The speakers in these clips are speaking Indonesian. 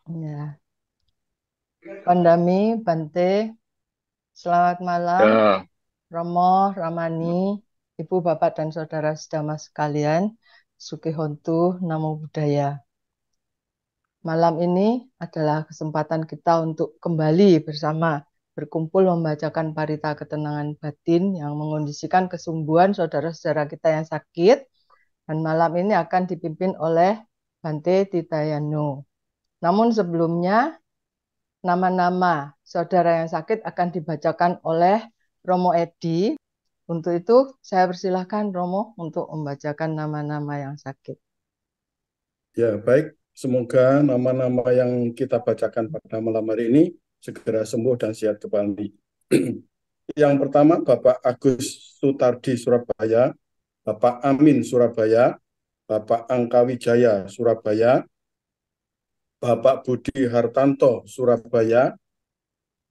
Ya, Pandami, Bante, selamat malam, Ya, Romo, Ramani, Ibu, Bapak, dan Saudara sedama sekalian, Sukihontu, Namo Buddhaya. Malam ini adalah kesempatan kita untuk kembali bersama berkumpul membacakan parita ketenangan batin yang mengondisikan kesembuhan saudara-saudara kita yang sakit, dan malam ini akan dipimpin oleh Bante Titayano. Namun sebelumnya, nama-nama saudara yang sakit akan dibacakan oleh Romo Edi. Untuk itu, saya persilahkan Romo untuk membacakan nama-nama yang sakit. Ya, baik. Semoga nama-nama yang kita bacakan pada malam hari ini segera sembuh dan sehat kembali. Yang pertama, Bapak Agus Sutardi, Surabaya, Bapak Amin, Surabaya, Bapak Angka Wijaya, Surabaya, Bapak Budi Hartanto, Surabaya,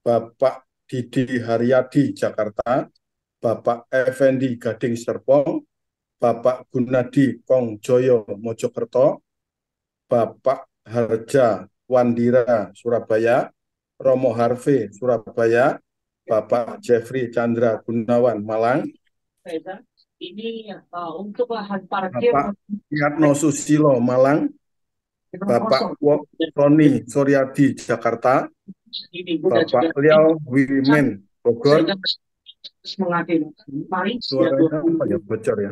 Bapak Didi Haryadi, Jakarta, Bapak Effendi Gading Serpong, Bapak Gunadi Kongjoyo, Mojokerto, Bapak Harja Wandira, Surabaya, Romo Harvey, Surabaya, Bapak Jeffrey Chandra Gunawan, Malang, Ini untuk lahan parkir Bapak Yatno Susilo, Malang, kosong. Bapak Roni Suryadi, Jakarta, Ini udah juga Bapak Liao Wimen, saya Bogor. kan mengadil. Mari ya Suaranya apa ya, bocor ya.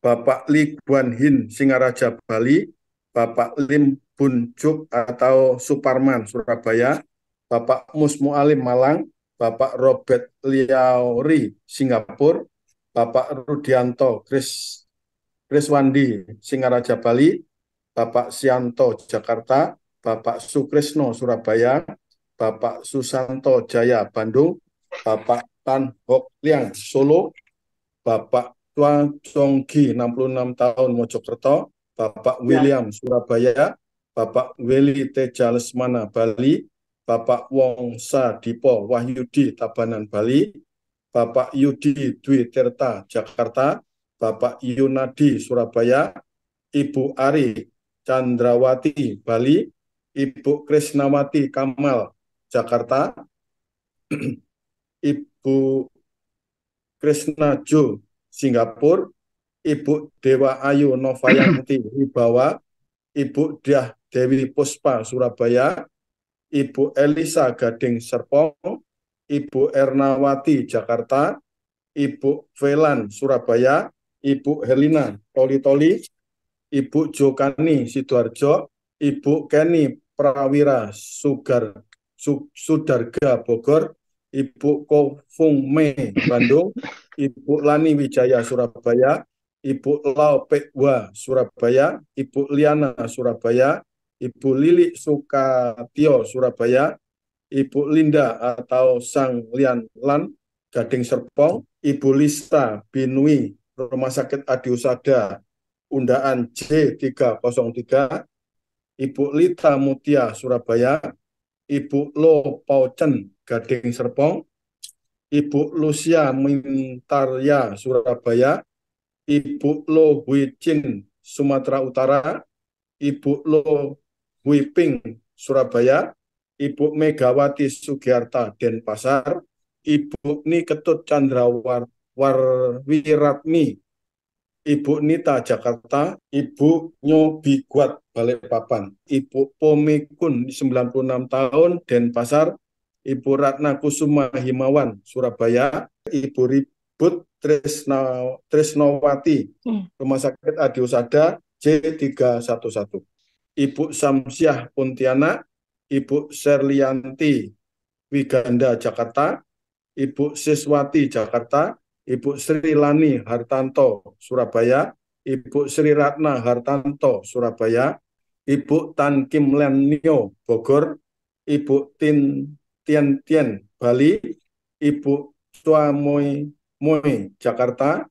Bapak Lee Guan Hin, Singaraja, Bali, Bapak Lim Bunjuk atau Suparman, Surabaya, Bapak Mus Mualim, Malang, Bapak Robert Liauri, Singapura, Bapak Rudianto Kriswandi, Singaraja, Bali, Bapak Sianto, Jakarta, Bapak Sukrisno, Surabaya, Bapak Susanto Jaya, Bandung, Bapak Tan Hok Liang, Solo, Bapak Tuan Chonggi, 66 tahun, Mojokerto, Bapak William, Surabaya, Bapak Willy Teja Lesmana, Bali, Bapak Wong Sadipo Wahyudi, Tabanan, Bali, Bapak Yudi Dwi Tirta, Jakarta, Bapak Yunadi, Surabaya, Ibu Ari Chandrawati, Bali, Ibu Krisnawati Kamal, Jakarta, Ibu Krishna Jo, Singapura, Ibu Dewa Ayu Novayanti, Wibawa, Ibu Dyah Dewi Puspa, Surabaya, Ibu Elisa Gading Serpong, Ibu Ernawati, Jakarta, Ibu Velan, Surabaya, Ibu Helena Toli-Toli, Ibu Jokani Sidoarjo, Ibu Kenny Prawira Sudarga Bogor, Ibu Kofung Me Bandung, Ibu Lani Wijaya Surabaya, Ibu Lau Pekwa Surabaya, Ibu Liana Surabaya, Ibu Lili Sukatio Surabaya, Ibu Linda atau Sang Lian Lan Gading Serpong, Ibu Lista Binui Rumah Sakit Adi Usada Undaan J303, Ibu Lita Mutia Surabaya, Ibu Lo Paucen Gading Serpong, Ibu Lucia Mintarya Surabaya, Ibu Lo Huicin Sumatera Utara, Ibu Lo Huiping Surabaya, Ibu Megawati Sugiarta Denpasar, Ibu Ni Ketut Wiratmi Ibu Nita Jakarta, Ibu Nyobi Guat Balikpapan, Ibu Pomikun 96 tahun Denpasar, Ibu Ratna Kusuma Himawan Surabaya, Ibu Ribut Trisnowati Rumah Sakit Adi Usada J311, Ibu Samsiah Puntianak, Ibu Serlianti Wiganda Jakarta, Ibu Siswati Jakarta, Ibu Sri Lani Hartanto Surabaya, Ibu Sri Ratna Hartanto Surabaya, Ibu Tan Kim Lenio Bogor, Ibu Tien Tien Bali, Ibu Tua Moi Jakarta,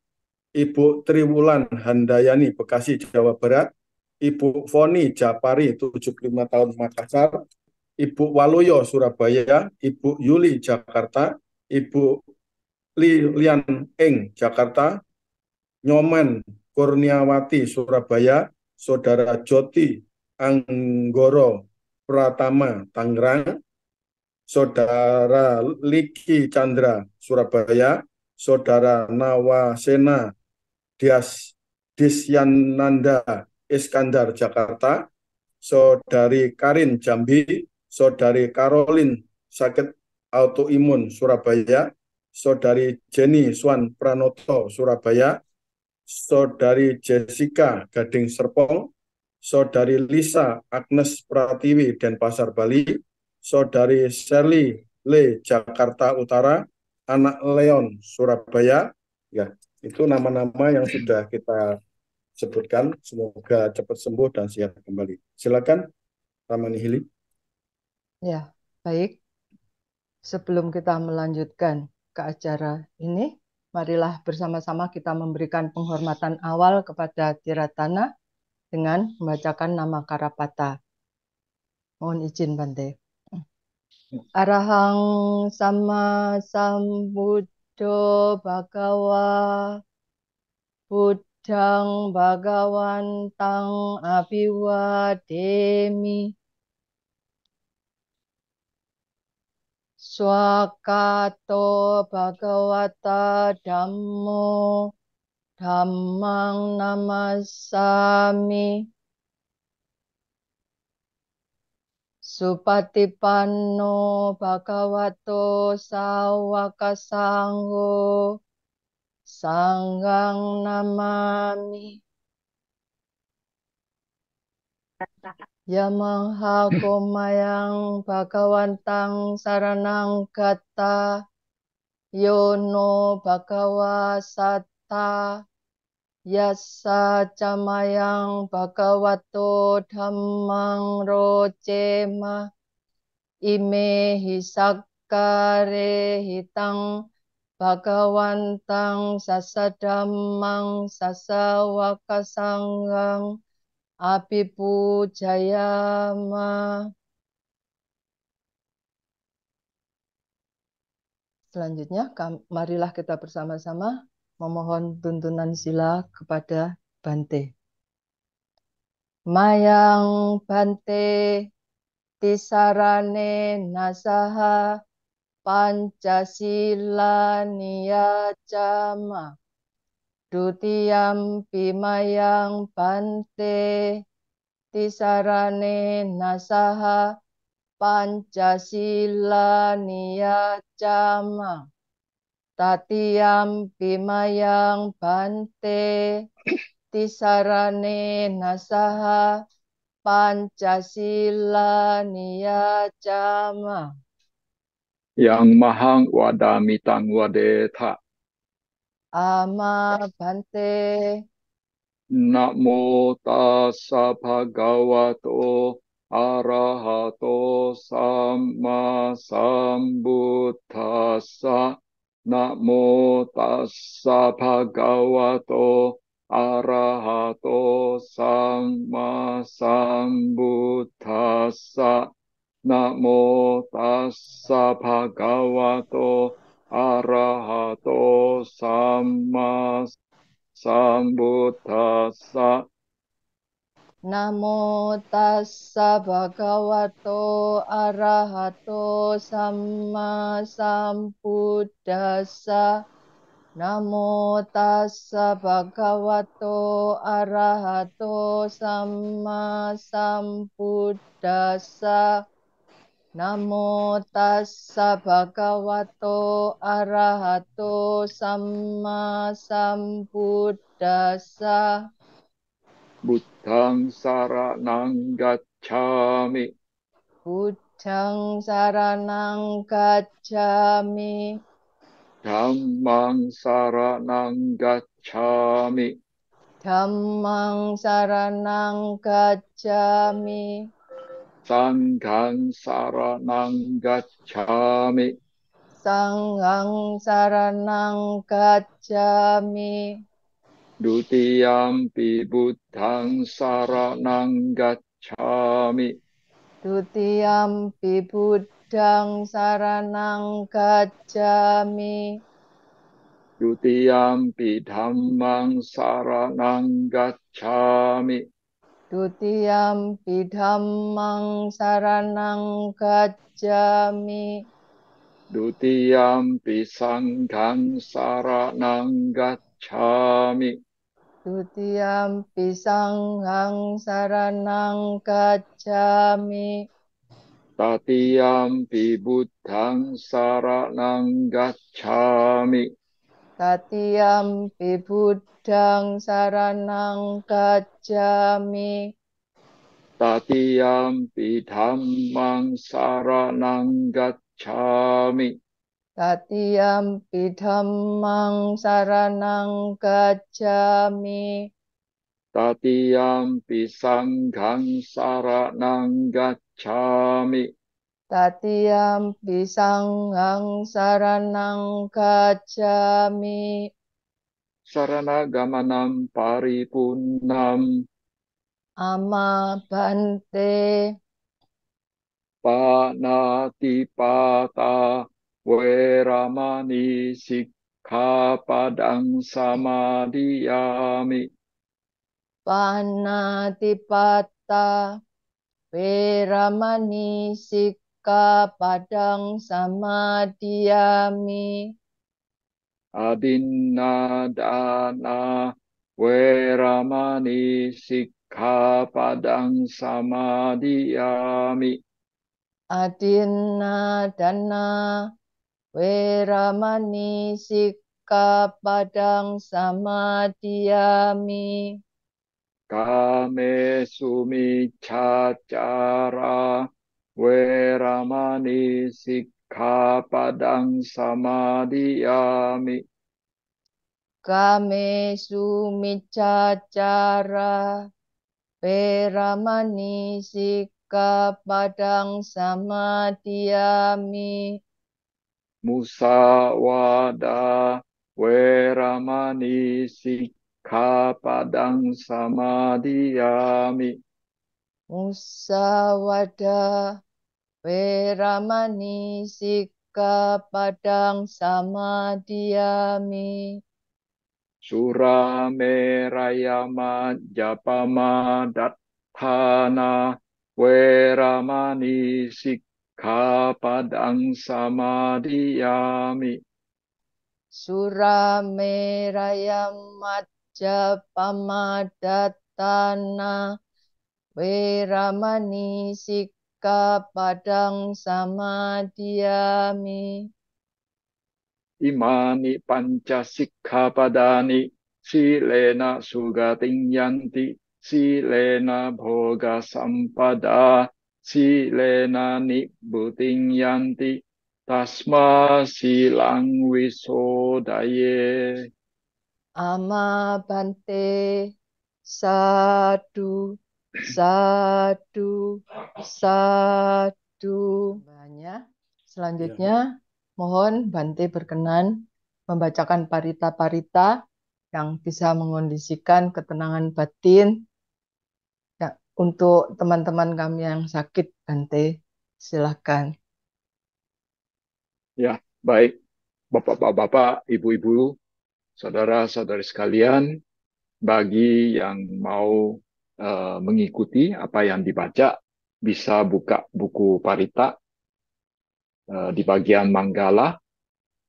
Ibu Triwulan Handayani Bekasi Jawa Barat, Ibu Foni Japari 75 tahun Makassar, Ibu Waluyo Surabaya, Ibu Yuli Jakarta, Ibu Lian Eng Jakarta, Nyoman Kurniawati Surabaya, Saudara Joti Anggoro Pratama Tangerang, Saudara Liki Chandra Surabaya, Saudara Nawasena Disyananda Iskandar Jakarta, Saudari Karin Jambi, Saudari Karolin Sakit Autoimun Surabaya, Saudari Jenny Swan Pranoto Surabaya, Saudari Jessica Gading Serpong, Saudari Lisa Agnes Pratiwi Denpasar Bali, Saudari Shirley Le Jakarta Utara, Anak Leon Surabaya. Ya, itu nama-nama yang sudah kita sebutkan. Semoga cepat sembuh dan sehat kembali. Silakan, Ramani Hili. Ya, baik. Sebelum kita melanjutkan ke acara ini, marilah bersama-sama kita memberikan penghormatan awal kepada Tiratana dengan membacakan nama Karapata. Mohon izin, Bante. Arahang sama sambuddho bhagawa buddhang bhagawantang abhiwademi swakato bhagawata dhammo dhammang namassami Supatipanno bhagavato sawaka sangho sanghang namami yamangha gomayang bhagawantang saranang gata yono bhagawa satta yassa camayang bhagavato dhammang rocema ime hisakkare hitang bhagawantang sasadhammang sasawaka sanghang abhipujayama. Selanjutnya, marilah kita bersama-sama memohon tuntunan sila kepada Bante. Mayang Bante tisarane nasaha Pancasila niyacama dutiyam pimayang Bante tisarane nasaha Pancasila niyacama tatiyam pimayang Bante tisarane nasaha Pancasila niyacama Yang mahang wadamitang wadetha. Ama Bante. Namo tassa bhagavato arahato samma sambuddhassa. Namo tassa bhagavato arahato samma sambuddhassa. Namo tassa bhagavato arahato samma sambuddhassa. Namo tassa bhagavato arahato samma sambuddhassa. Namo tassa bhagavato arahato samma sambuddhassa. Namo tassa bhagavato arahato samma sambuddhassa. Buddhang saranang gacchami. Buddhang saranang gacchami. Dhammang saranang gacchami. Dhammang saranang gacchami. Sanghang saranang gacchami. Sanghang saranang gacchami. Dutiyampi buddhang saranang gacchami. Dutiyampi buddhang saranang gacchami. Dutiyampi dhammang saranang gacchami. Dutiyampi dhammang saranang gacchami. Dutiyampi sanghang saranang gacchami. Dutiyampi sanghang saranang gacchami. Tatiyampi buddhang saranang gacchami. Tatiyampi buddhang saranang gacchami. Tatiyampi dhammang saranang gacchami. Tatiyampi dhammang saranang gacchami. Tatiyampi sanghang saranang gacchami. Tatiyampi sanghang saranang gacchami. Sarana-gamanam paripunnam. Ama bante. Panatipata weramani sikkhapadang samadhiyami. Panatipata weramani sikkhapadang samadhiyami. Adinnadana weramani sikkhapadang samadhiyami. Adinnadana weramani sikkhapadang samadhiyami. Kame sumiccacara weramani sikkhapadang samadhiyami. Kame sumiccacara weramani sikkhapadang samadhiyami. Musawada weramani sikkhapadang samadhiyami. Musawada weramani sikkhapadang samadhiyami. Suramerayama japama dattana weramani sikkhapadang samadhiyami. Surameraya majja pamadatana weramani sikkhapadang samadhiyami. Imani panca sikkhapadani silena sugating yanti silena bhoga sampada silena nibbuting yanti tasma silang wisodaye. Ama bante. Sadu, sadu, sadu. Banyak. Selanjutnya, mohon Bante berkenan membacakan parita-parita yang bisa mengondisikan ketenangan batin ya, untuk teman-teman kami yang sakit, Bante. Silakan. Ya, baik. Bapak-bapak, ibu-ibu, saudara-saudari sekalian, bagi yang mau mengikuti apa yang dibaca, bisa buka buku Parita di bagian Manggala,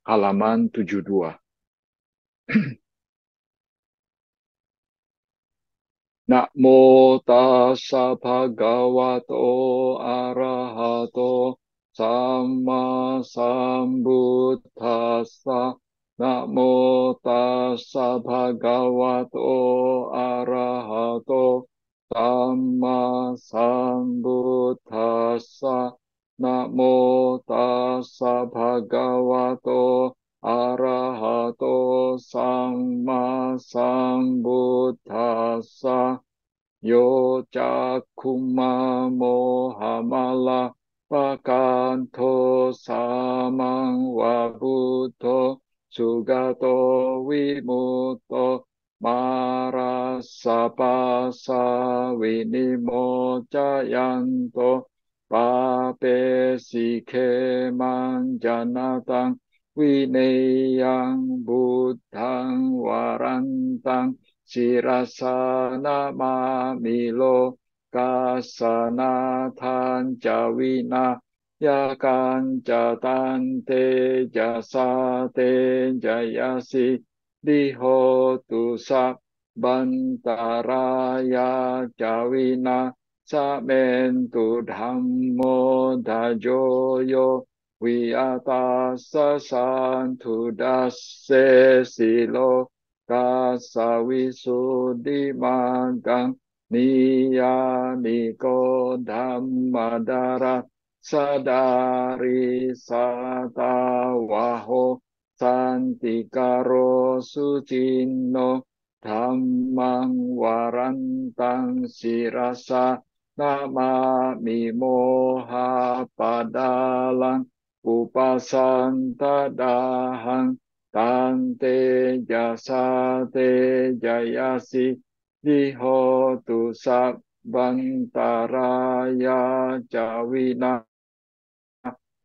halaman 72. Namo tassa bhagavato arahato samma sambuddhassa. Namo tassa bhagavato arahato samma sambuddhassa. Namo tassa bhagavato arahato samma sambuddhassa. Yo cakkuma mohamala pakanto samang wabuto sugato wimuto marasapasa winimocayanto papesike manjanatang wineyang buddhang warantang sirasana mamilo kasana tanjawina yakan jatante jasate jayasi dihotu bantaraya jawina samentu dhammo dajoyo wiyata sasantu dasse silo kasawisudi magang niya niko dhammadara sadari satawaho santikaro sucino dhammang warantang sirasa nama mimoha padalang upasanta dahang tante jasate jayasi dihotu sabbantaraya jawina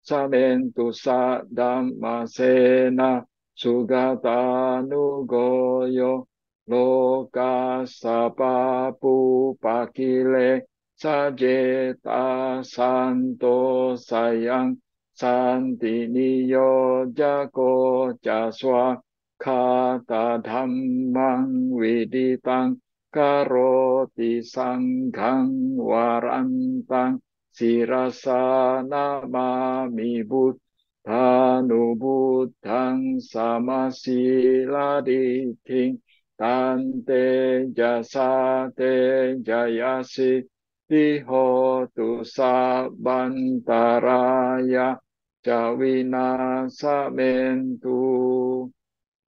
samentu sadammasena sugatanugoyo loka sapapu pakile sajeta santo sayang santiniyo jako jaswa kata dhammang widitang karoti sanghang warantang sirasa namami buddhanu buddhang samasiladiting tante jasate jayasi dihotu sabbantaraya jawina samentu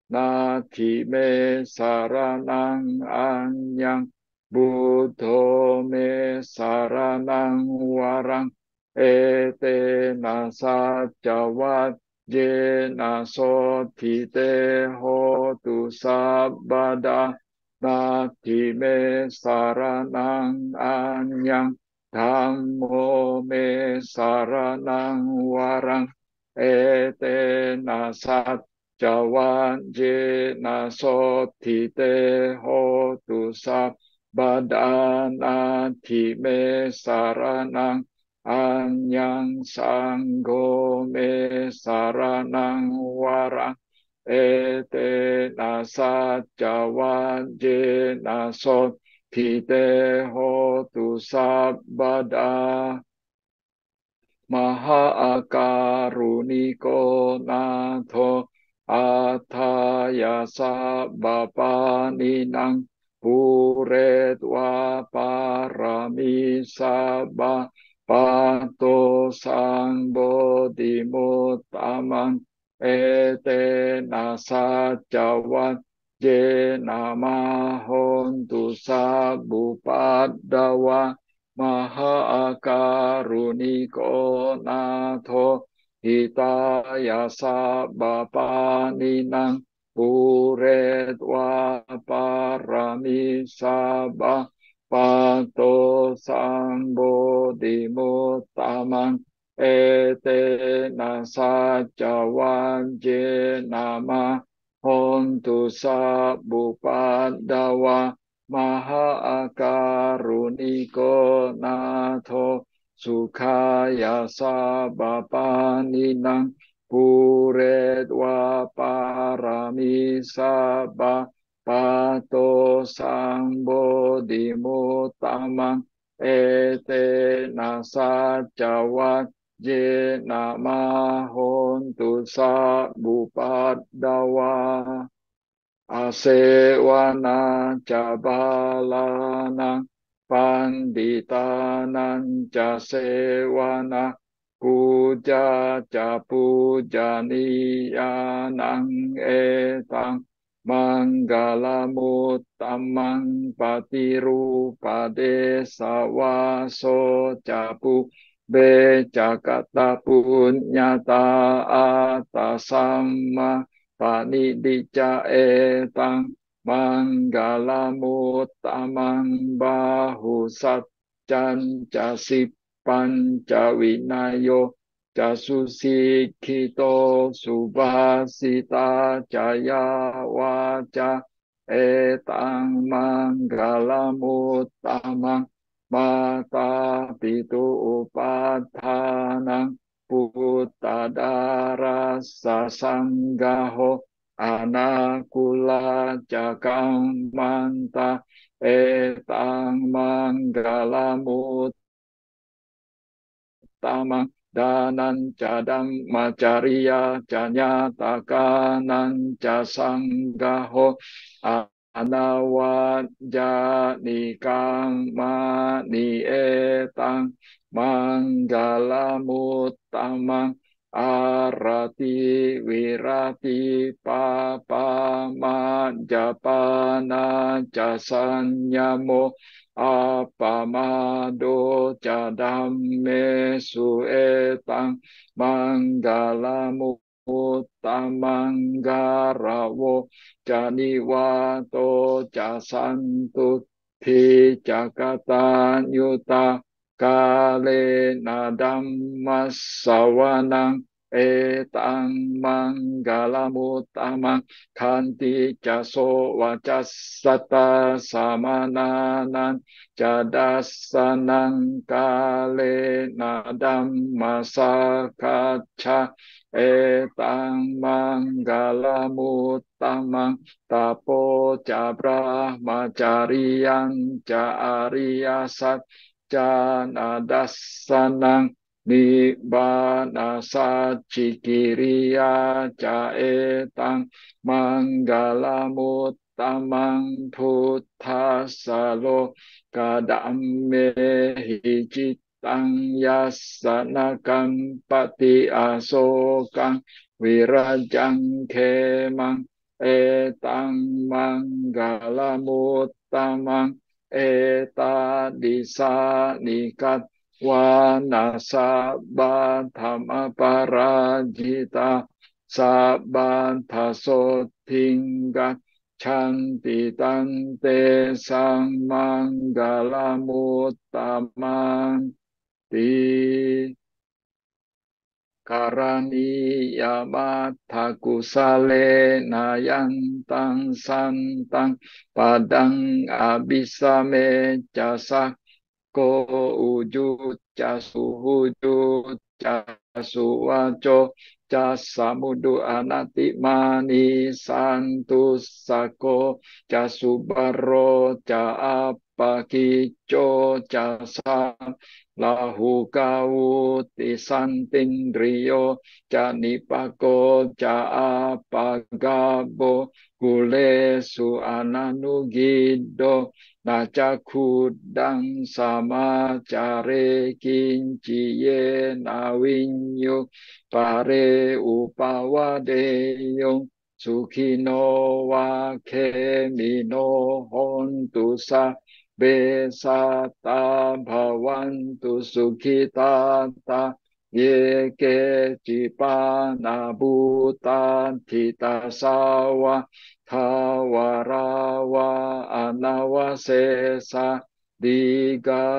nati me saranang anyang buddho me saranang warang ete nasajawat jena sotite hotu sabbada nati me saranang anyang dhammo me saranang warang ete nasat jawan jena sotite hotu sabbadana time saranang anyang sanggo me saranang warang ete nasat jawan jena sotite hotu sabbada maha akaruniko natho atayasa bapaninang puretwa parami sabba pato sang bodhimutamang ete nasajawat jena mahontu sabupadawa maha akaruniko natho hitayasa bapaninang puretwa parami sabba pato sang bodhimutamang ete nasajawan jenama hontu sabupadawa maha akaruniko natho sukaya sabapaninang puretwa parami sabba pato sang bodhimutamang ete nasajawat jena mahontu sabupadawa asewana cabalana panditanang casewana puja ca pujaniyanang etang manggalamutamang patirupade sawaso capu becakata punyata atasamma panidicca etang manggalamutamang bahu satcan casip pancawinayo casusikito subhasita caya waca etang manggalamuttamang mata pitu upadhanang puttadara sasanggaho anakula jagamanta etang manggalamuttamang danan cadang macaria janyatakanan casanggaho anawajanikang mani etang manggalamuttamang arati wirati papa majapana jasanyamo apamado cadamme suetang manggalamuttamang janiwato jasantu thi jakatanyuta kale nadammas sawanang etang manggalamuttamang kanti caso wacasata samananan jadasanang kale nadammasakaca etang manggalamuttamang tapo cabrahmacarian ca ariyasat canadasanang nibbana sacikiriya ca etang manggalamuttamang puthasalo kadamme hicitang yasanakang pati asokang wirajang kemang etang manggalamuttamang eta disa nikat wanasa bathama parajita sabantaso tingkat canti tante sang manggalamuttamang ti karani yamataku sale nayantang santang padang abisame casak ko wujud casu wujud casu waco casamudu anati mani santus sako casu baro ca apa kico casa lahu kauti santindriyo ca nipako ca apa gabo kule su ananugido naca kudang sama care kinciye nawinyo pare upawade sukino wa kemino hontu sa besata bhavantu sukhitata ye ke cipana butan tita sawa Thawarawa anawasesa digawaye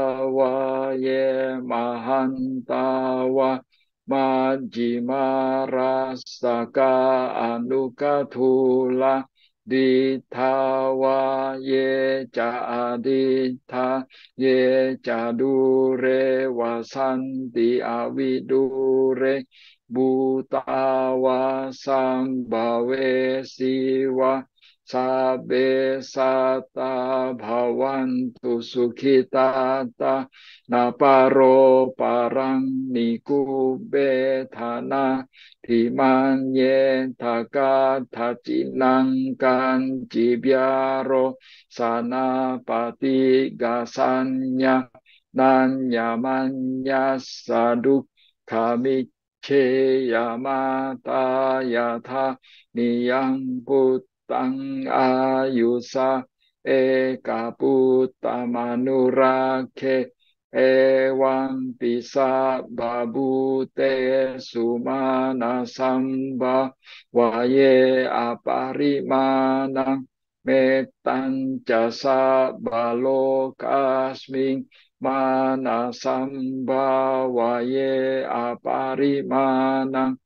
mahantawa majjimarasaka anukathula dithawa ye ca aditha ye ca dure wasanti avidure Bhutawa sambhawe siwa sabe sata bhavantu sukhitata naparo parang nikubethana timanye takathacinang kancibyaro sanapati gasanya nanyamanya saduk kami Yamata yatha niyang putang ayusa eka puttamanurake ewang pisa babute sumana samba waye aparimanang metan jasa balokasming mana sambawaye aparimanang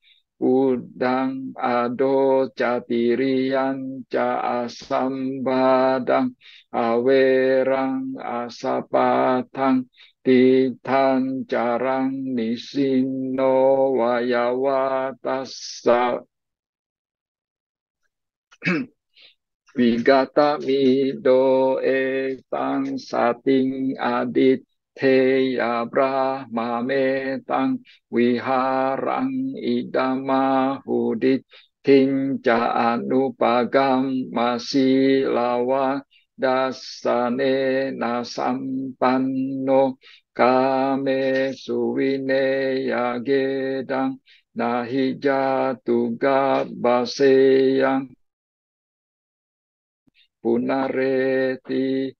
Udang ado catirian ca asambadang awerang asapatang titan carang nisino wayawatasa Vigata mido etang sating adit teya brahma metang wiharang idamahudit tinca anupagam masilawa dasane nasampanno kame suwine yagedang nahijatuga baseyang punareti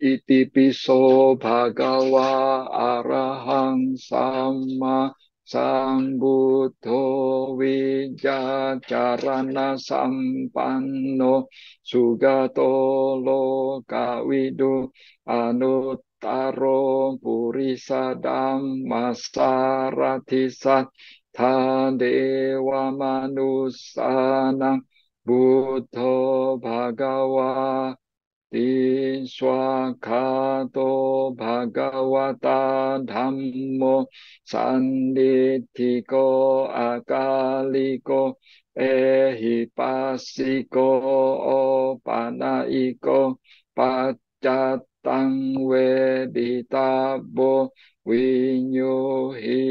iti piso bhagawa arahang sama sambuddho wijacarana sampanno sugato lokawidu anuttaro purisa dhammasaratisat tadewa manusanang buddho bhagawa Tiswakato bhagavata dhammo sanditthiko akaliko ehipasiko opanaiko paccatang weditabo vinyuhi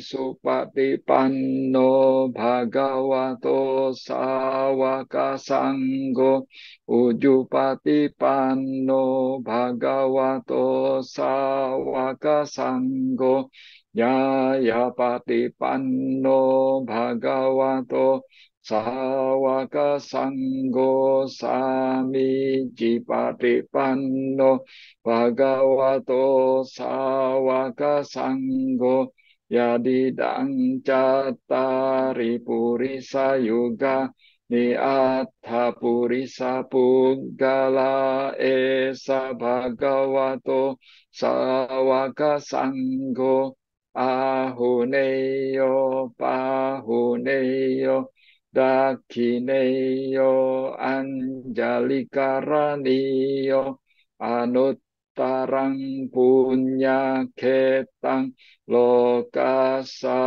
Supatipanno bhagavato sawaka sanggo Ujupatipanno bhagavato sawaka sanggo Yayapatipanno bhagavato sawaka sanggo Samijjipatipanno bhagavato sawaka sanggo Yadidang cattari purisa yuga ni attha purisa puggala esa bhagavato sawaka sanggo ahuneyo pahuneyo dakhineyo anjalikaraniyo anuttarang punya ketang lokasa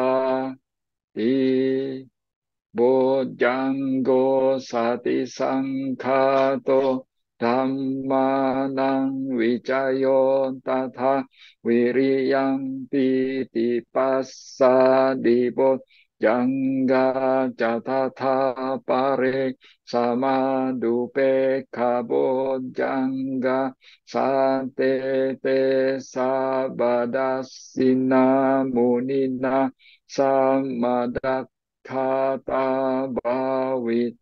di bojanggo sati sangkato dhammanang wicayo tatha wiriyang pitipassa dibot jangga catatha pare samadupe kabojangga sate te sabadasina munina samadak kata bawita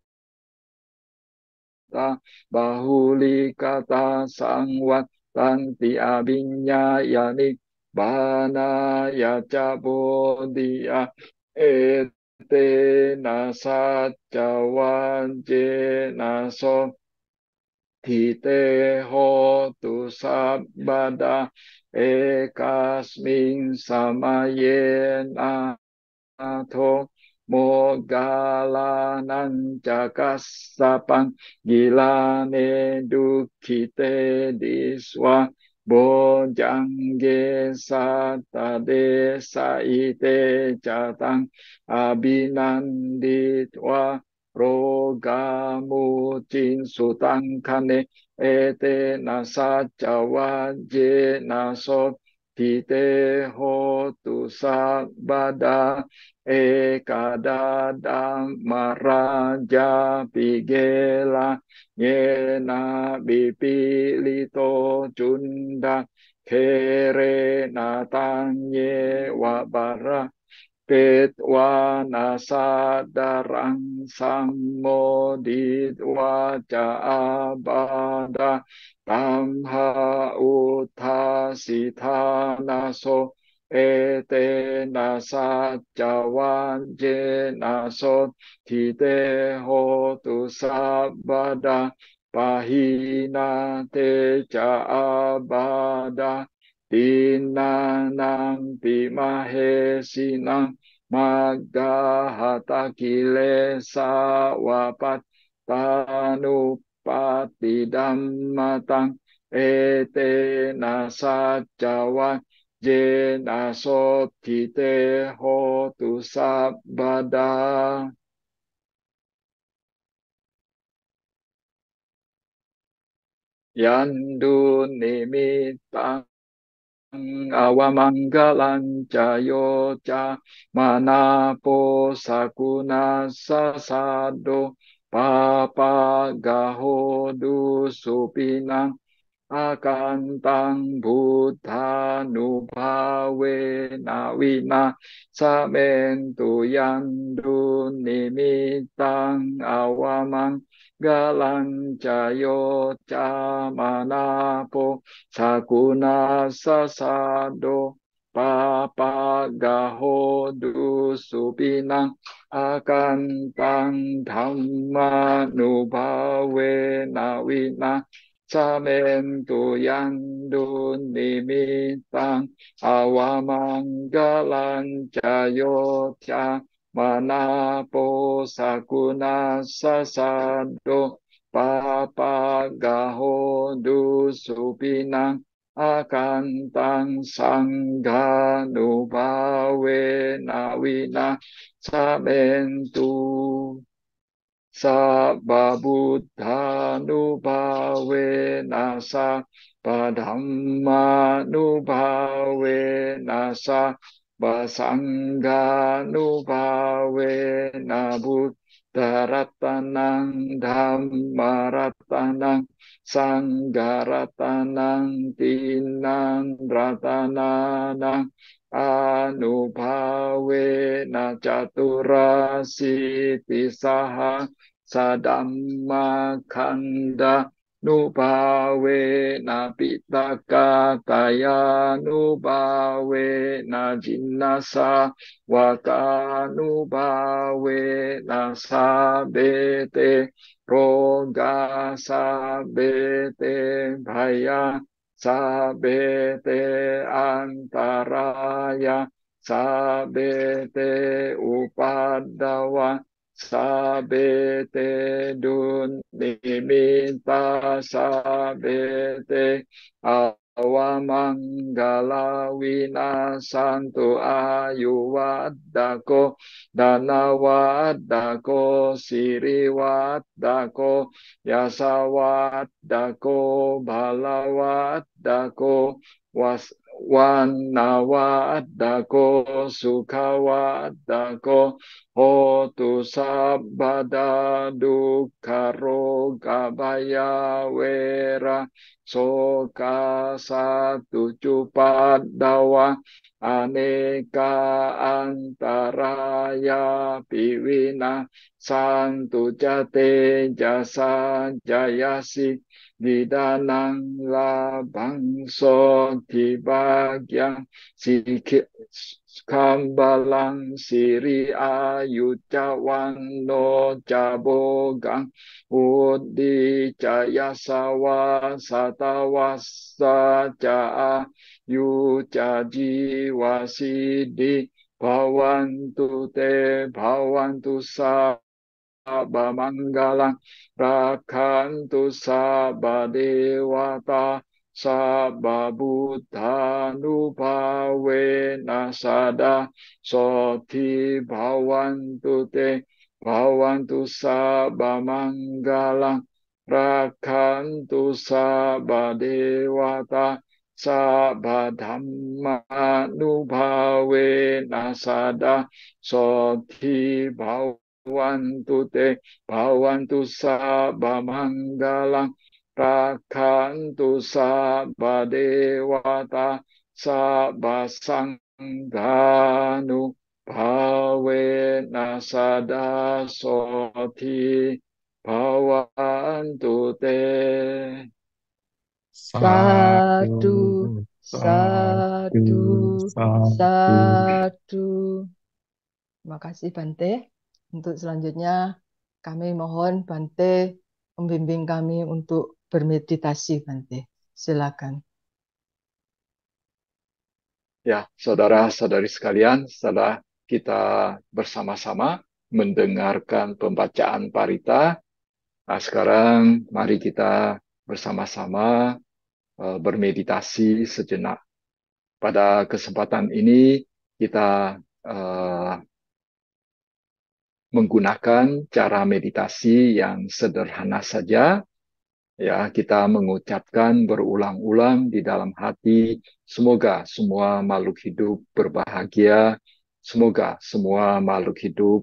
bahuli kata sangwat tanti abinya yanik bana yaca bodhiya ete nasaccawaje naso Hite hotu sabbada ekasming samayena atho mogalanan cakassapang gilane dukkite diswa bojangge satade saite catang abinanditwa rogamucin sutangkane ete nasacawaje nasot Tite hotu sabada ekadadam maraja pigela yena bipilito cunda kere natanye wabara Petwa nasadarang samoditwa abada tamha uthasitha naso ete nasacawaje naso tite hotu sabada pahina te ca abada tinanang pimahesinang maggahata kilesa wapat tanupati dhammatang etena sajjawa jena sotite hotu sabbada. Yandu nimitang awamanggalang cayo ca manapo sakuna sasado papa gahodu supinang akantang buddhanubawe nawina samentu yandu nimitang awamang galang cayo camanapo sakuna sasado papa gahodu supinang akantang dhammanubawe nawina samentu yandu nimitang awamanggalang cayo ca manapo sakuna sasado papa gahodu supinang akantang sangganubawe nawina samentu sabba buddhanubawe nasa padhammanubawe nasa basangganubawe na buddharatanang dhammaratanang sanggaratanang tinang ratananang anubawe na caturasiti saha sadamma kanda nubawe na pitaka kaya nubawe na jinnasa waka nubawe na sabete roga sabete bhaya sabete antaraya sabete upadawa sabete dunimita sabete awamanggala winasantu ayuwaddako danawaddako siriwaddako yasawaddako balawaddako wanawaddako sukhawaddako hotu sabbada dukkha roga baya wera soka satu cupaddawa aneka antaraya piwina santu jate jasa jayasi didanang labangso dibagyang sikit kambalang siri ayu cawan no cabogang udi caya sawa satawasa ca yu caji wasidi bhavantu te bhavantu sa sabba manggalang rakhantu sabba dewata sabba buddhanubawe nasada soti bhavantu te bhavantu sabba manggalang rakhantu sabba dewata sabba dhammanubawe nasada soti bhavantu te bhavantu sabba manggalang rakhantu sabba dewata sabba sanghanu bhawe nasada soti bhavantu te. Sadu, sadu, sadu. Terima kasih Bante. Untuk selanjutnya kami mohon Bante membimbing kami untuk bermeditasi, Bante. Silakan. Ya, saudara-saudari sekalian, setelah kita bersama-sama mendengarkan pembacaan parita, nah sekarang mari kita bersama-sama bermeditasi sejenak. Pada kesempatan ini kita eh, menggunakan cara meditasi yang sederhana saja. Ya, kita mengucapkan berulang-ulang di dalam hati, semoga semua makhluk hidup berbahagia, semoga semua makhluk hidup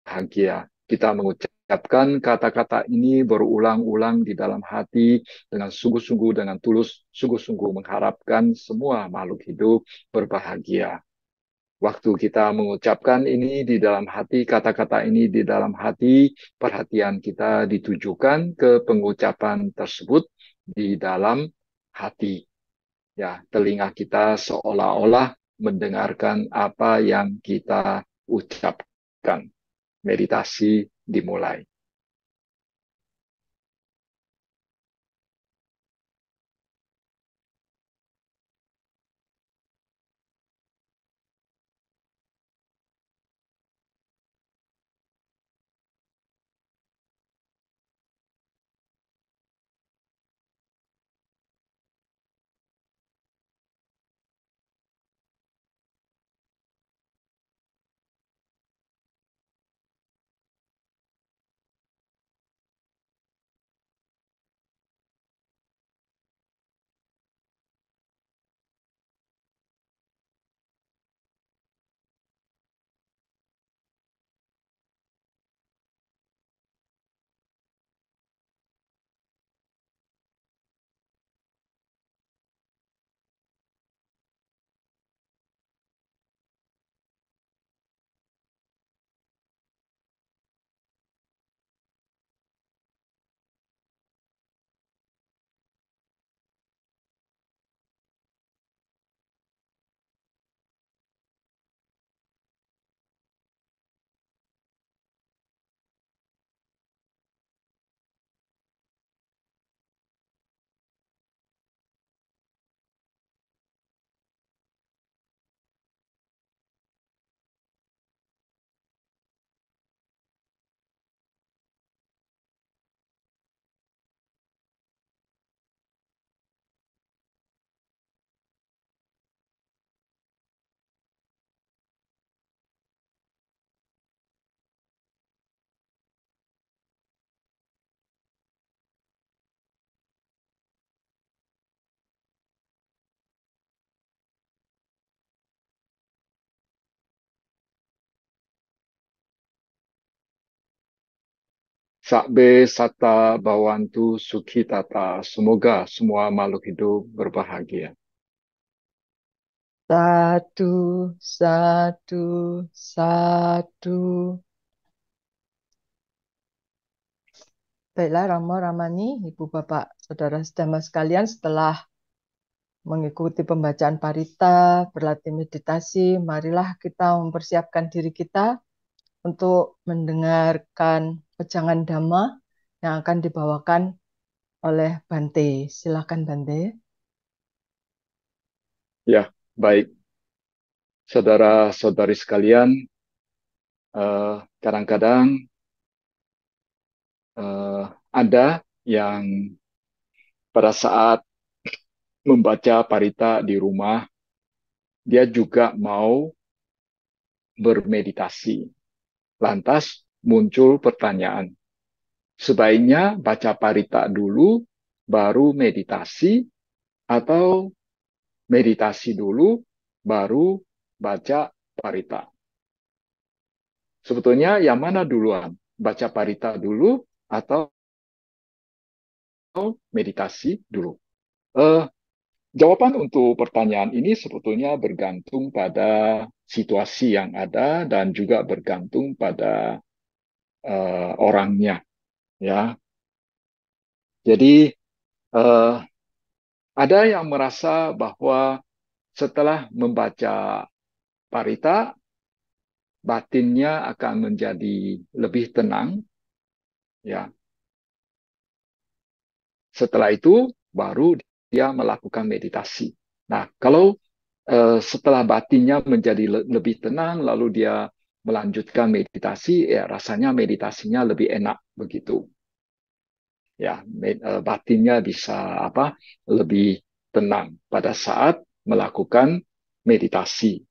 berbahagia. Kita mengucapkan kata-kata ini berulang-ulang di dalam hati dengan sungguh-sungguh, dengan tulus, sungguh-sungguh mengharapkan semua makhluk hidup berbahagia. Waktu kita mengucapkan ini di dalam hati, kata-kata ini di dalam hati, perhatian kita ditujukan ke pengucapan tersebut di dalam hati. Ya, telinga kita seolah-olah mendengarkan apa yang kita ucapkan. Meditasi dimulai. Sakbe Sata Bawantu Sukhitata. Semoga semua makhluk hidup berbahagia. Satu, satu, satu. Baiklah, Rama, Ramani, Ibu, Bapak, Saudara sedama sekalian, setelah mengikuti pembacaan parita, berlatih meditasi, marilah kita mempersiapkan diri kita untuk mendengarkan wejangan Dhamma yang akan dibawakan oleh Bante. Silakan, Bante. Ya, baik. Saudara-saudari sekalian, kadang-kadang ada yang pada saat membaca parita di rumah, dia juga mau bermeditasi. Lantas muncul pertanyaan, sebaiknya baca parita dulu, baru meditasi, atau meditasi dulu, baru baca parita. Sebetulnya yang mana duluan? Baca parita dulu atau meditasi dulu? Eh, Jawaban untuk pertanyaan ini sebetulnya bergantung pada situasi yang ada dan juga bergantung pada orangnya. Ya, jadi eh, ada yang merasa bahwa setelah membaca parita, batinnya akan menjadi lebih tenang, ya, Setelah itu baru dia melakukan meditasi. Nah, kalau setelah batinnya menjadi lebih tenang, lalu dia melanjutkan meditasi, ya rasanya meditasinya lebih enak begitu. Ya, batinnya bisa lebih tenang pada saat melakukan meditasi.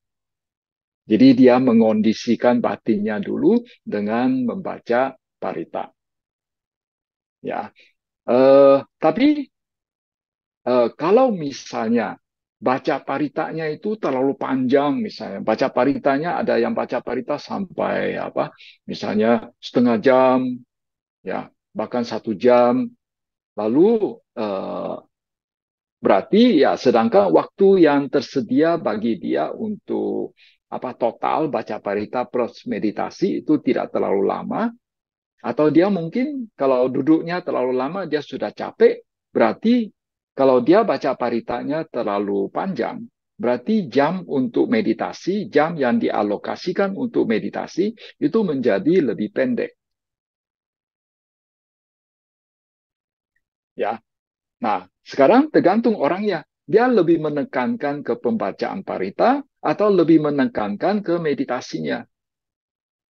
Jadi dia mengondisikan batinnya dulu dengan membaca parita. Ya, tapi kalau misalnya baca paritanya itu terlalu panjang, misalnya baca paritanya ada yang baca parita sampai misalnya setengah jam, ya bahkan 1 jam, lalu berarti ya sedangkan waktu yang tersedia bagi dia untuk total baca parita plus meditasi itu tidak terlalu lama, atau dia mungkin kalau duduknya terlalu lama dia sudah capek, berarti kalau dia baca paritanya terlalu panjang, berarti jam untuk meditasi, jam yang dialokasikan untuk meditasi itu menjadi lebih pendek. Ya. Nah, sekarang tergantung orangnya. Dia lebih menekankan ke pembacaan parita atau lebih menekankan ke meditasinya.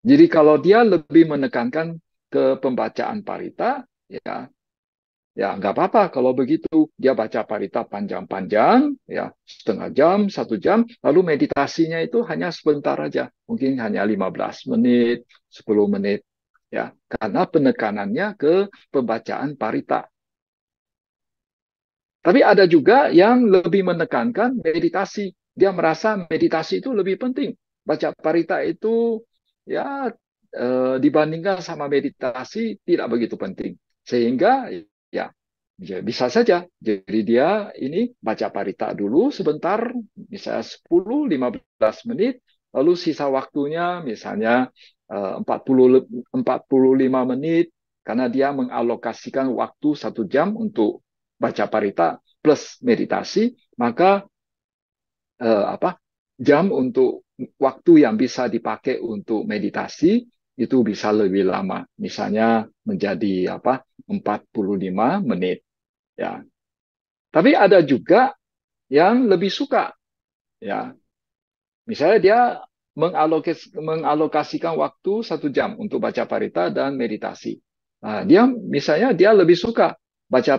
Jadi kalau dia lebih menekankan ke pembacaan parita, ya nggak apa-apa kalau begitu. Dia baca parita panjang-panjang, ya setengah jam, 1 jam, lalu meditasinya itu hanya sebentar aja. Mungkin hanya 15 menit, 10 menit. Ya, karena penekanannya ke pembacaan parita. Tapi ada juga yang lebih menekankan meditasi. Dia merasa meditasi itu lebih penting. Baca parita itu ya dibandingkan sama meditasi tidak begitu penting. Sehingga ya bisa saja. Jadi dia ini baca parita dulu sebentar, misalnya 10-15 menit, lalu sisa waktunya misalnya 45 menit, karena dia mengalokasikan waktu 1 jam untuk baca parita plus meditasi, maka jam untuk waktu yang bisa dipakai untuk meditasi itu bisa lebih lama, misalnya menjadi 45 menit. Ya, tapi ada juga yang lebih suka, ya, misalnya dia mengalokasikan waktu 1 jam untuk baca parita dan meditasi. Nah, misalnya dia lebih suka baca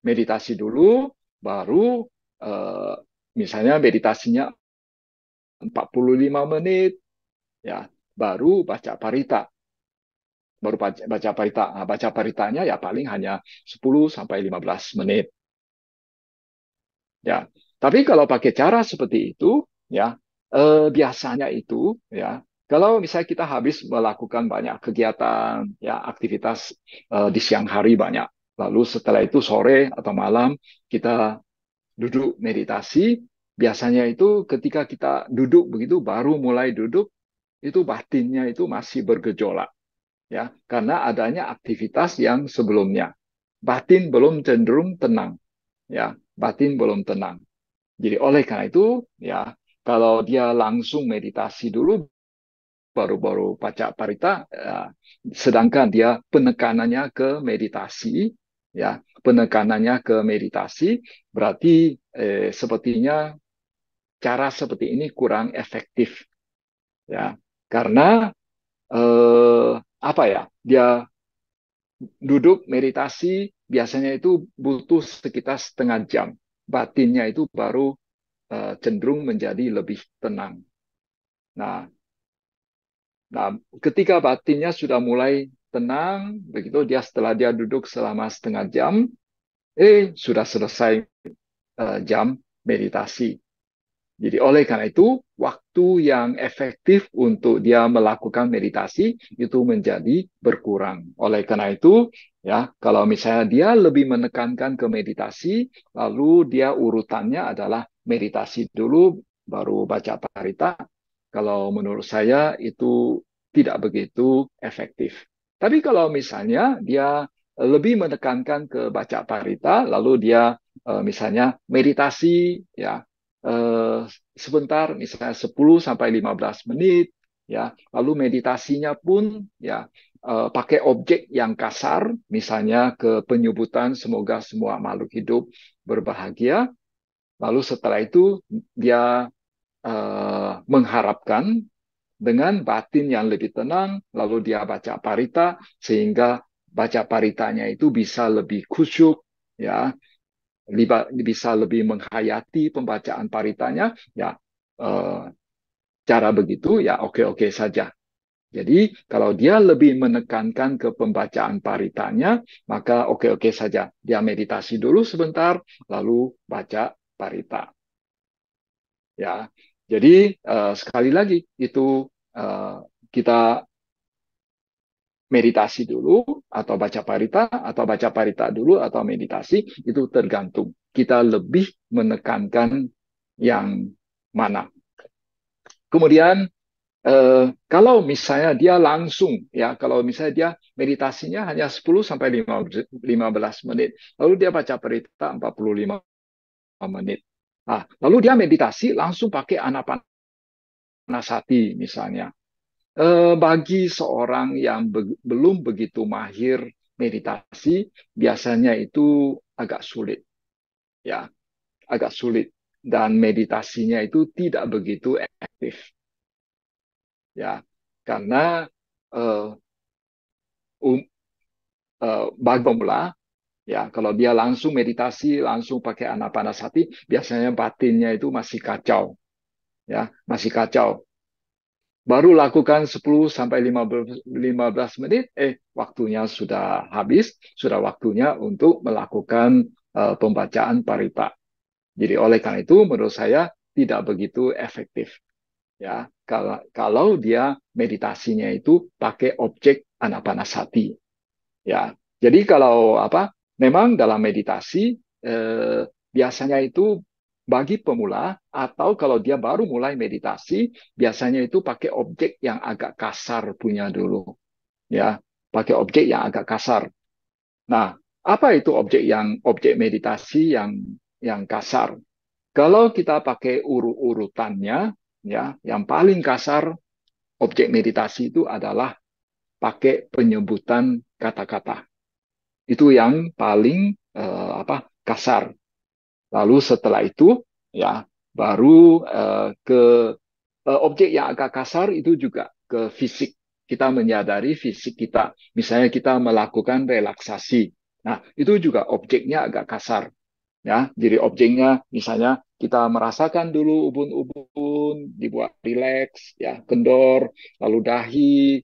meditasi dulu, baru eh, misalnya meditasinya 45 menit, ya, baru baca parita. Baru baca parita. Nah, baca paritanya ya paling hanya 10-15 menit. Ya, tapi kalau pakai cara seperti itu, ya biasanya itu, ya kalau misalnya kita habis melakukan banyak kegiatan, ya aktivitas di siang hari banyak, lalu setelah itu sore atau malam kita duduk meditasi, biasanya itu ketika kita duduk begitu, baru mulai duduk, itu batinnya itu masih bergejolak, ya karena adanya aktivitas yang sebelumnya. Batin belum cenderung tenang, ya batin belum tenang. Jadi oleh karena itu, ya kalau dia langsung meditasi dulu, baru-baru baca parita, ya, sedangkan dia penekanannya ke meditasi, ya penekanannya ke meditasi, berarti sepertinya cara seperti ini kurang efektif, ya karena dia duduk meditasi biasanya itu butuh sekitar setengah jam, batinnya itu baru cenderung menjadi lebih tenang. Nah, ketika batinnya sudah mulai tenang, begitu setelah dia duduk selama setengah jam, sudah selesai jam meditasi. Jadi oleh karena itu, waktu yang efektif untuk dia melakukan meditasi itu menjadi berkurang. Oleh karena itu, ya kalau misalnya dia lebih menekankan ke meditasi, lalu dia urutannya adalah meditasi dulu, baru baca parita. Kalau menurut saya itu tidak begitu efektif. Tapi kalau misalnya dia lebih menekankan ke baca parita, lalu dia misalnya meditasi, ya sebentar, misalnya 10-15 menit, ya lalu meditasinya pun ya pakai objek yang kasar, misalnya ke penyebutan semoga semua makhluk hidup berbahagia. Lalu setelah itu dia mengharapkan dengan batin yang lebih tenang, lalu dia baca parita sehingga baca paritanya itu bisa lebih khusyuk, ya, bisa lebih menghayati pembacaan paritanya, ya. Cara begitu ya oke-oke saja. Jadi kalau dia lebih menekankan ke pembacaan paritanya, maka oke-oke saja. Dia meditasi dulu sebentar, lalu baca parita. Ya, jadi sekali lagi itu kita meditasi dulu atau baca parita dulu atau meditasi itu tergantung. Kita lebih menekankan yang mana. Kemudian kalau misalnya dia langsung, ya, kalau misalnya dia meditasinya hanya 10 sampai 15 menit, lalu dia baca parita 45 menit. Nah, lalu dia meditasi langsung pakai anapanasati misalnya. Bagi seorang yang belum begitu mahir meditasi, biasanya itu agak sulit, ya, agak sulit, dan meditasinya itu tidak begitu efektif, ya, karena uh, um, bagi pemula, ya, kalau dia langsung meditasi, langsung pakai anapanasati, biasanya batinnya itu masih kacau, ya, masih kacau. Baru lakukan 10 sampai 15 menit, waktunya sudah habis, sudah waktunya untuk melakukan pembacaan parita. Jadi oleh karena itu menurut saya tidak begitu efektif. Ya, kalau dia meditasinya itu pakai objek anapanasati. Ya, jadi kalau memang dalam meditasi biasanya itu bagi pemula atau kalau dia baru mulai meditasi, biasanya itu pakai objek yang agak kasar punya dulu, ya, pakai objek yang agak kasar. Nah, apa itu objek meditasi yang kasar? Kalau kita pakai urutannya, ya, yang paling kasar objek meditasi itu adalah pakai penyebutan kata-kata. Itu yang paling kasar. Lalu setelah itu, ya, baru ke objek yang agak kasar itu juga ke fisik. Kita menyadari fisik kita. Misalnya kita melakukan relaksasi. Nah, itu juga objeknya agak kasar. Ya, jadi objeknya misalnya kita merasakan dulu ubun-ubun, dibuat rileks, ya, kendor, lalu dahi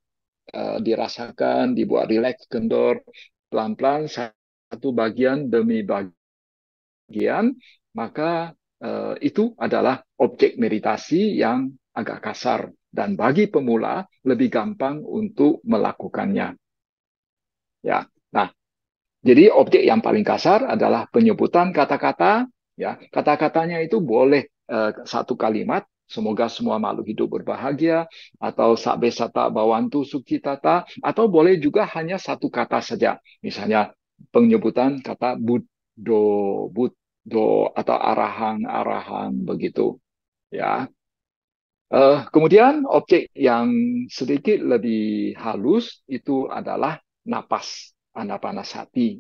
dirasakan, dibuat rileks, kendor, pelan-pelan satu bagian demi bagian, maka itu adalah objek meditasi yang agak kasar dan bagi pemula lebih gampang untuk melakukannya. Ya, nah, jadi objek yang paling kasar adalah penyebutan kata-kata. Ya, kata-katanya itu boleh satu kalimat. Semoga semua makhluk hidup berbahagia, atau sabbe sata bawantu sukitata, atau boleh juga hanya satu kata saja. Misalnya penyebutan kata Buddho, atau arahang begitu. Ya. Kemudian objek yang sedikit lebih halus itu adalah napas, anapanasati,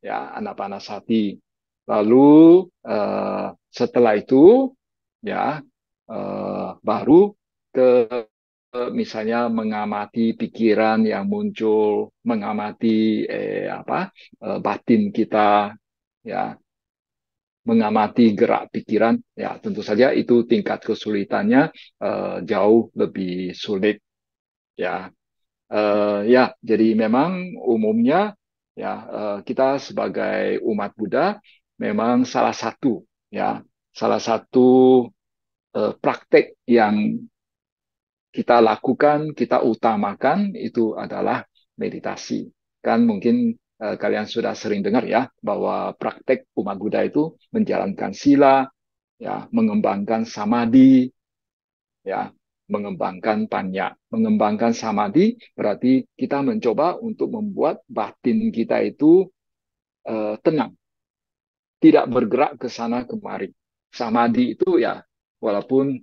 ya, anapanasati. Lalu setelah itu, ya, baru ke misalnya mengamati pikiran yang muncul, mengamati batin kita, ya, mengamati gerak pikiran, ya, tentu saja itu tingkat kesulitannya jauh lebih sulit, ya. Ya, jadi memang umumnya, ya, kita sebagai umat Buddha memang salah satu praktek yang kita lakukan, kita utamakan itu adalah meditasi. Kan mungkin kalian sudah sering dengar, ya, bahwa praktek umat Buddha itu menjalankan sila, ya, mengembangkan samadhi, ya, mengembangkan panya. Mengembangkan samadhi berarti kita mencoba untuk membuat batin kita itu tenang, tidak bergerak ke sana kemari. Samadhi itu, ya, walaupun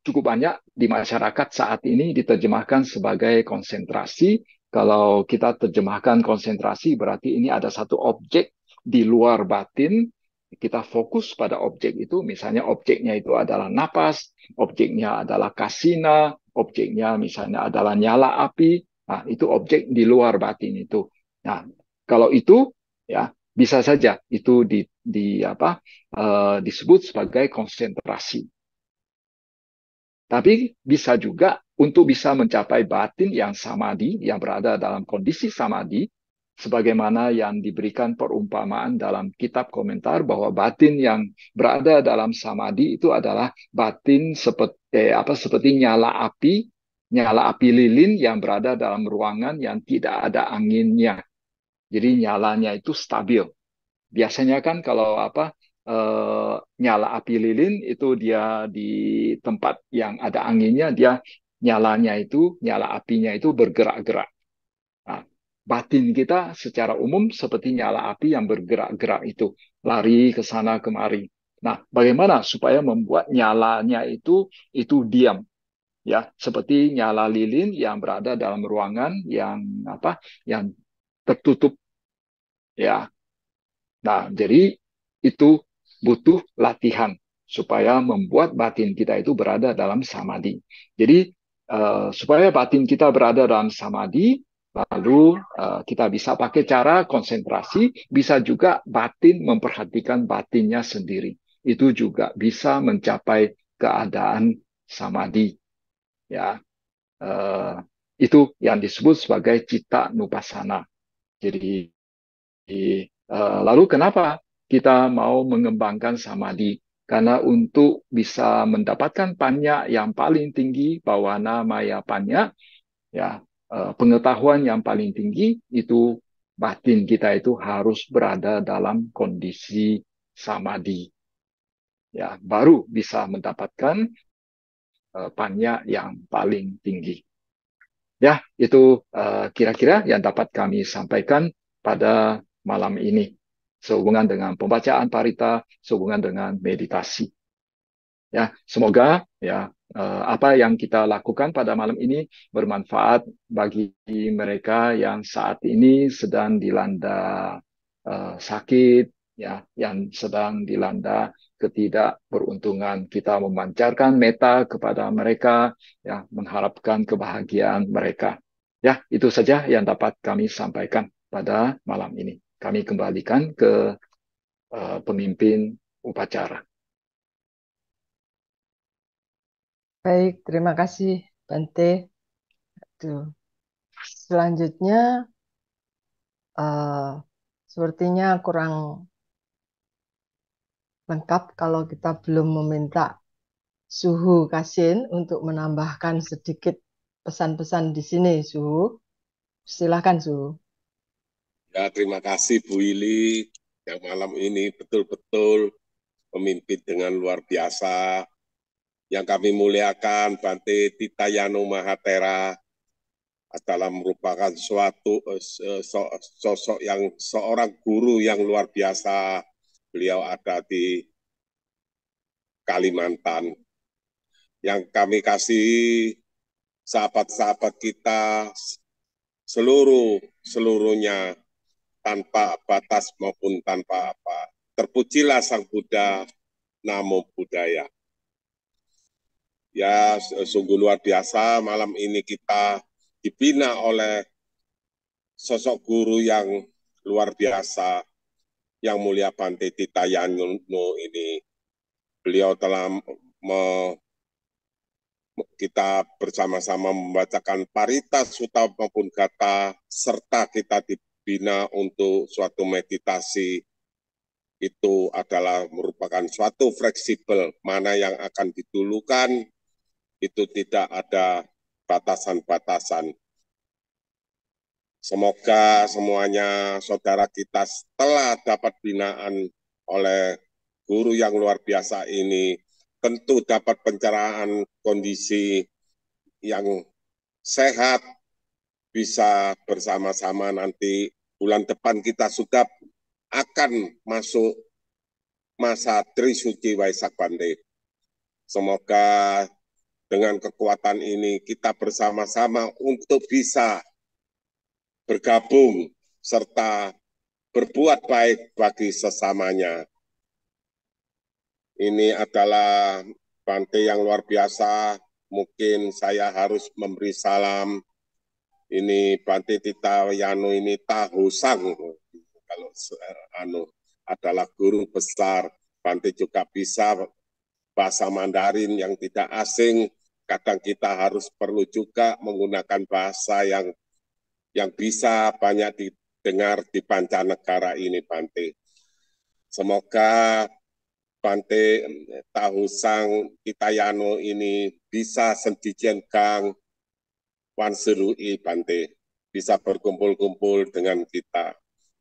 cukup banyak di masyarakat saat ini diterjemahkan sebagai konsentrasi. Kalau kita terjemahkan konsentrasi, berarti ini ada satu objek di luar batin. Kita fokus pada objek itu, misalnya objeknya itu adalah napas, objeknya adalah kasina, objeknya misalnya adalah nyala api. Nah, itu objek di luar batin itu. Nah, kalau itu ya bisa saja itu disebut sebagai konsentrasi. Tapi bisa juga untuk bisa mencapai batin yang samadi, yang berada dalam kondisi samadi, sebagaimana yang diberikan perumpamaan dalam kitab komentar bahwa batin yang berada dalam samadi itu adalah batin seperti nyala api lilin yang berada dalam ruangan yang tidak ada anginnya. Jadi nyalanya itu stabil. Biasanya kan kalau nyala api lilin itu dia di tempat yang ada anginnya, dia nyala apinya itu bergerak-gerak. Nah, batin kita secara umum seperti nyala api yang bergerak-gerak itu, lari ke sana kemari. Nah, bagaimana supaya membuat nyalanya itu diam, ya, seperti nyala lilin yang berada dalam ruangan yang tertutup, ya. Nah, jadi itu butuh latihan supaya membuat batin kita itu berada dalam samadhi. Jadi supaya batin kita berada dalam samadhi, lalu kita bisa pakai cara konsentrasi, bisa juga batin memperhatikan batinnya sendiri. Itu juga bisa mencapai keadaan samadhi. Ya, eh, itu yang disebut sebagai citta nupassana. Jadi lalu kenapa kita mau mengembangkan samadhi? Karena untuk bisa mendapatkan panya yang paling tinggi, bawana maya panya, ya pengetahuan yang paling tinggi itu batin kita itu harus berada dalam kondisi samadhi. Ya, baru bisa mendapatkan panya yang paling tinggi. Ya, itu kira-kira yang dapat kami sampaikan pada malam ini sehubungan dengan pembacaan parita, sehubungan dengan meditasi. Ya, semoga ya apa yang kita lakukan pada malam ini bermanfaat bagi mereka yang saat ini sedang dilanda sakit, ya, yang sedang dilanda ketidakberuntungan. Kita memancarkan metta kepada mereka, ya, mengharapkan kebahagiaan mereka. Ya, itu saja yang dapat kami sampaikan pada malam ini. Kami kembalikan ke pemimpin upacara. Baik, terima kasih Bante. Tuh. Selanjutnya, sepertinya kurang lengkap kalau kita belum meminta Suhu Kasin untuk menambahkan sedikit pesan-pesan di sini, Suhu. Silakan, Suhu. Ya, terima kasih Bu Willy yang malam ini betul-betul memimpin dengan luar biasa. Yang kami muliakan Bante Titayano Mahatera adalah merupakan suatu sosok yang seorang guru yang luar biasa. Beliau ada di Kalimantan. Yang kami kasih sahabat-sahabat kita seluruhnya tanpa batas maupun tanpa apa. Terpujilah Sang Buddha, Namo Buddhaya. Ya, sungguh luar biasa malam ini kita dibina oleh sosok guru yang luar biasa, yang mulia Bante Titayano ini. Beliau telah kita bersama-sama membacakan Parita Sutta maupun Gatha, serta kita dibina untuk suatu meditasi. Itu adalah merupakan suatu fleksibel, mana yang akan didulukan, itu tidak ada batasan-batasan. Semoga semuanya saudara kita setelah dapat binaan oleh guru yang luar biasa ini, tentu dapat pencerahan kondisi yang sehat, bisa bersama-sama nanti bulan depan kita sudah akan masuk masa Trisuci Waisak Bante. Semoga dengan kekuatan ini kita bersama-sama untuk bisa bergabung serta berbuat baik bagi sesamanya. Ini adalah Bante yang luar biasa. Mungkin saya harus memberi salam. Ini Bante Tita Yano ini Tahusang. Kalau adalah guru besar, Bante juga bisa bahasa Mandarin yang tidak asing. Kadang kita harus perlu juga menggunakan bahasa yang bisa banyak didengar di pancanegara ini, Bante. Semoga Bante Tahusang Kitayano ini bisa sendijen gang Wan Serui Bante, bisa berkumpul-kumpul dengan kita.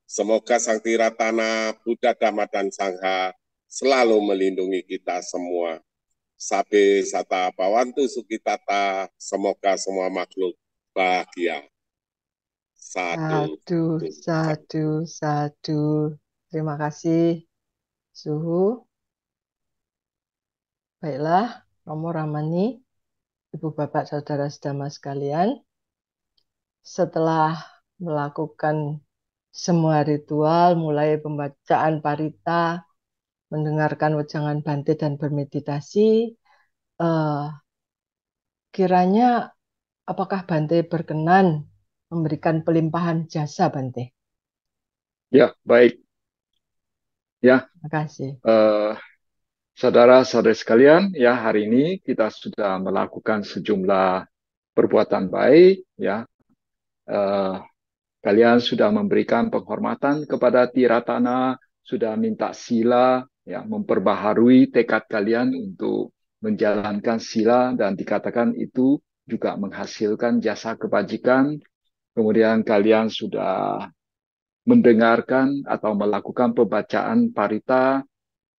Semoga Sang Tiratana, Buddha, Dhamma, dan Sangha selalu melindungi kita semua. Sabe sata bawantu sukitata, semoga semua makhluk bahagia. Satu. Sadu, sadu, sadu. Terima kasih, Suhu. Baiklah, Romo Ramani, Ibu Bapak Saudara Sedama sekalian, setelah melakukan semua ritual, mulai pembacaan parita, mendengarkan wejangan Bante dan bermeditasi, kiranya apakah Bante berkenan memberikan pelimpahan jasa, Bante? Ya, baik. Ya, Terima kasih. saudara-saudari sekalian, ya hari ini kita sudah melakukan sejumlah perbuatan baik, ya. Kalian sudah memberikan penghormatan kepada Tiratana, sudah minta sila, ya, memperbaharui tekad kalian untuk menjalankan sila dan dikatakan itu juga menghasilkan jasa kebajikan. Kemudian kalian sudah mendengarkan atau melakukan pembacaan parita,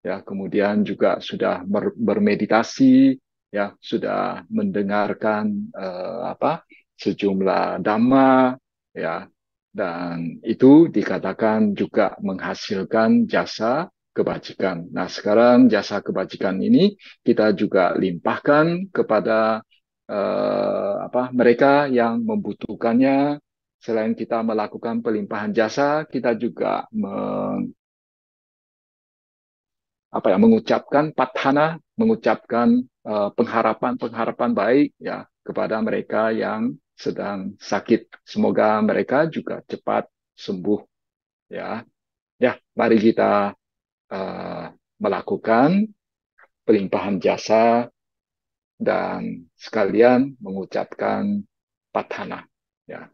ya, kemudian juga sudah bermeditasi, ya, sudah mendengarkan sejumlah dhamma, ya, dan itu dikatakan juga menghasilkan jasa kebajikan. Nah, sekarang jasa kebajikan ini kita juga limpahkan kepada mereka yang membutuhkannya. Selain kita melakukan pelimpahan jasa, kita juga mengucapkan pathana, mengucapkan pengharapan-pengharapan baik, ya, kepada mereka yang sedang sakit. Semoga mereka juga cepat sembuh, ya. Ya, mari kita melakukan pelimpahan jasa dan sekalian mengucapkan pathana, ya.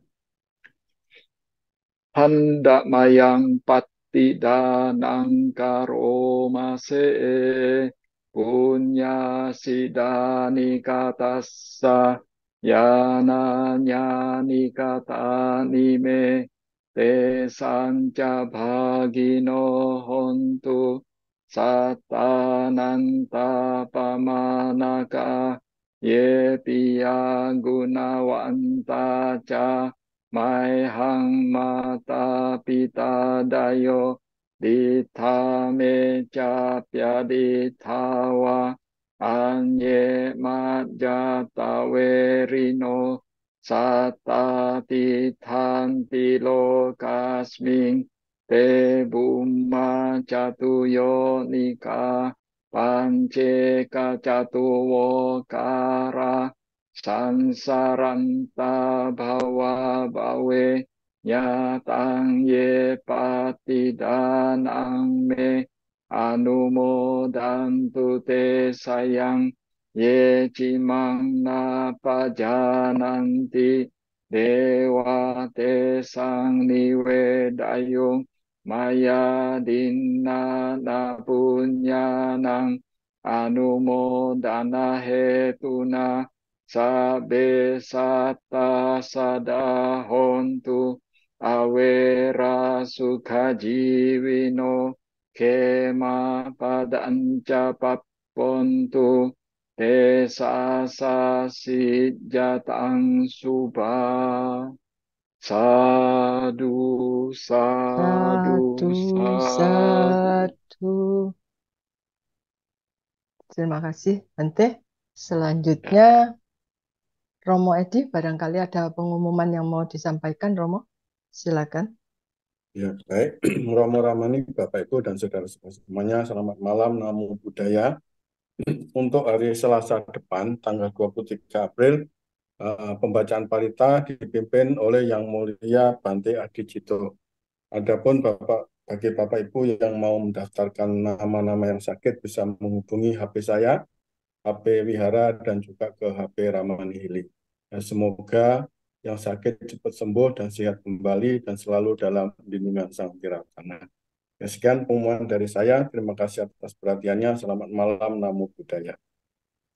Hendak mayang pati danang karomase punya sidani katassa yana nyani kata nime te sanca bhagino hontu satananta pamanaka ye piya gunawanta ca Mai hang mata pita dayo ditha me cha pya dithawa anye majata verino sata tithanti lokasming te bumma chatuyo nika panche kachatuwo kara sansaranta bhawa bawe nyatang ye patidanang me anumodantu te sayang ye cimang na pajananti dewa te sang niwedayung maya dinna na punyanang anumodana hetuna sabe sata sada hontu awera sukha jiwino kema padanca papontu desa sasi jatang subha sadu sadu Sadu, sadu. sadu. Terima kasih, Bante. Selanjutnya, Romo Edi, barangkali ada pengumuman yang mau disampaikan, Romo. Silakan. Ya, baik. Romo Ramani, Bapak Ibu dan saudara semuanya, selamat malam, Namo Buddhaya. Untuk hari Selasa depan, tanggal 23 April, pembacaan parita dipimpin oleh Yang Mulia Bante Adijito. Adapun bagi Bapak Ibu yang mau mendaftarkan nama-nama yang sakit bisa menghubungi HP saya, HP Wihara, dan juga ke HP Ramani Hili. Ya, semoga yang sakit cepat sembuh dan sehat kembali dan selalu dalam lindungan Sang Tiratana. Ya, sekian pengumuman dari saya. Terima kasih atas perhatiannya. Selamat malam, Namo Buddhaya.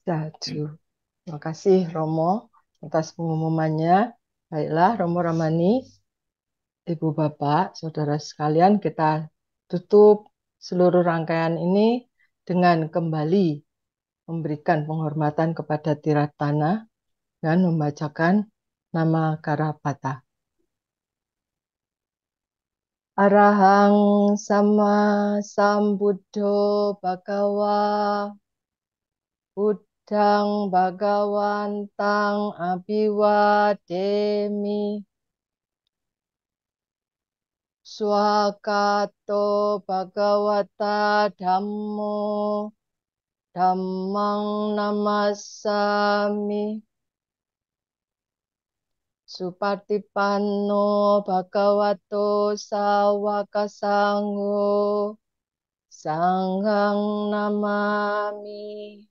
Satu. Terima kasih, Romo, atas pengumumannya. Baiklah, Romo Ramani, Ibu Bapak, Saudara sekalian, kita tutup seluruh rangkaian ini dengan kembali memberikan penghormatan kepada Tiratana dan membacakan nama Karapata. Arahang sama sambuddho bhagawa Buddhang bhagawantang abhiwademi Swakato bhagawata dhammo dhammang namassami Supatipanno bhagavato sawaka sangho sanghang namami.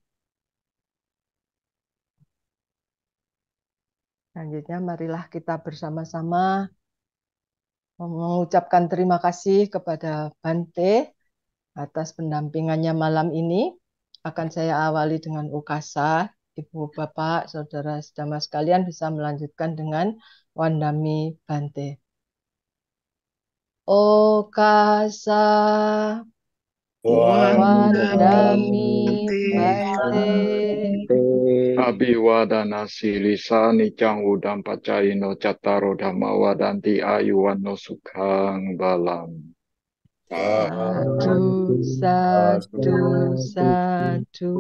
Selanjutnya marilah kita bersama-sama mengucapkan terima kasih kepada Bante atas pendampingannya malam ini. Akan saya awali dengan ukasa. Ibu, Bapak, Saudara sedama sekalian bisa melanjutkan dengan Wandami Bante. Okasa Wandami Bante. Abhiwadana silisa nicang udam pacaino cattaro dhamma wadanti ayuwanno sukhang balam. Satu, satu, satu.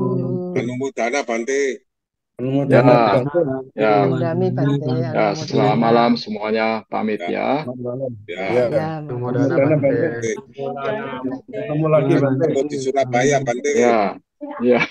Anumodana Bante. Anumodana Bante. Ya, Wandami Bante. ya, selamat malam semuanya, pamit ya. Ya. Anumodana Bante. Ketemu lagi Bante. Ketemu di Surabaya Bante. Ya, ya.